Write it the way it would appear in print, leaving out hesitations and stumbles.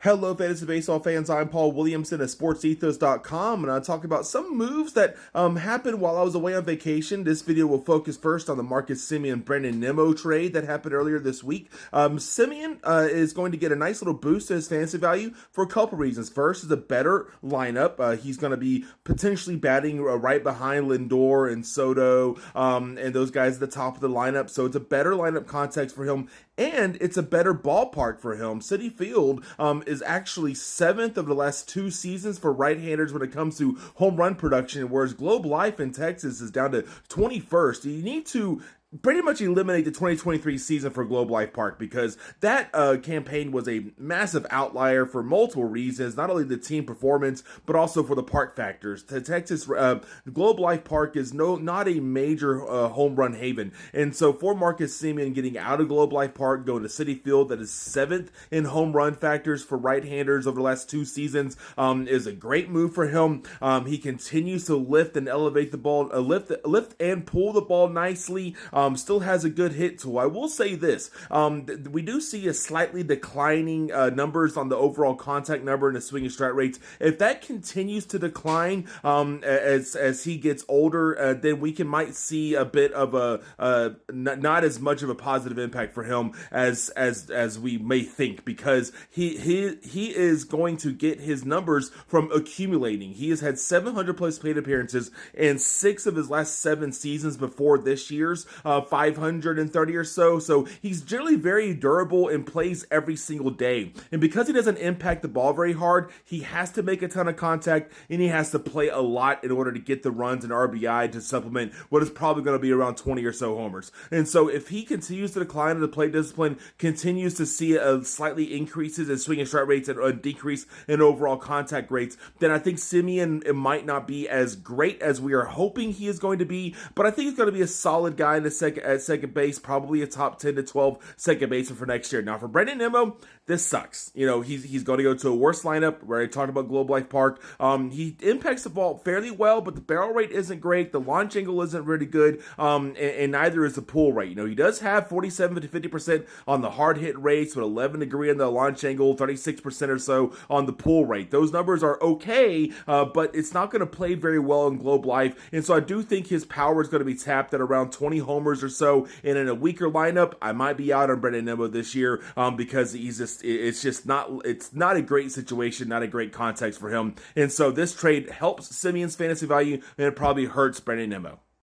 Hello, fantasy baseball fans. I'm Paul Williamson at SportsEthos.com, and I'll talk about some moves that happened while I was away on vacation. This video will focus first on the Marcus Semien Brandon Nimmo trade that happened earlier this week. Semien is going to get a nice little boost to his fantasy value for a couple reasons. First is a better lineup. He's going to be potentially batting right behind Lindor and Soto and those guys at the top of the lineup, so it's a better lineup context for him, and it's a better ballpark for him. Citi Field is actually 7th of the last 2 seasons for right-handers when it comes to home run production, whereas Globe Life in Texas is down to 21st. You need to pretty much eliminate the 2023 season for Globe Life Park, because that campaign was a massive outlier for multiple reasons, not only the team performance, but also for the park factors. The Texas Globe Life Park is not a major home run haven, and so for Marcus Semien getting out of Globe Life Park, going to Citi Field, that is 7th in home run factors for right-handers over the last 2 seasons, is a great move for him. He continues to lift and elevate the ball, lift and pull the ball nicely. Still has a good hit tool. I will say this, we do see a slightly declining numbers on the overall contact number and the swinging strike rates. If that continues to decline as he gets older, then we might see a bit of a not as much of a positive impact for him as we may think, because he is going to get his numbers from accumulating. He has had 700 plus plate appearances in 6 of his last 7 seasons before this year's 530 or so. So he's generally very durable and plays every single day. And because he doesn't impact the ball very hard, he has to make a ton of contact and he has to play a lot in order to get the runs and RBI to supplement what is probably going to be around 20 or so homers. And so if he continues to decline in the plate discipline, continues to see a slightly increases in swing and strike rates and a decrease in overall contact rates, then I think Semien might not be as great as we are hoping he is going to be, but I think he's going to be a solid guy in the at second base, probably a top 10 to 12 second baseman for next year. Now for Brandon Nimmo, this sucks. You know, he's going to go to a worse lineup, where I talked about Globe Life Park. He impacts the ball fairly well, but the barrel rate isn't great. The launch angle isn't really good, and neither is the pull rate. You know, he does have 47 to 50% on the hard hit rates, with 11 degree on the launch angle, 36% or so on the pull rate. Those numbers are okay, but it's not going to play very well in Globe Life, and so I do think his power is going to be tapped at around 20 homers or so, and in a weaker lineup, I might be out on Brandon Nimmo this year, because it's not a great situation, not a great context for him, and so this trade helps Semien's fantasy value, and it probably hurts Brandon Nimmo.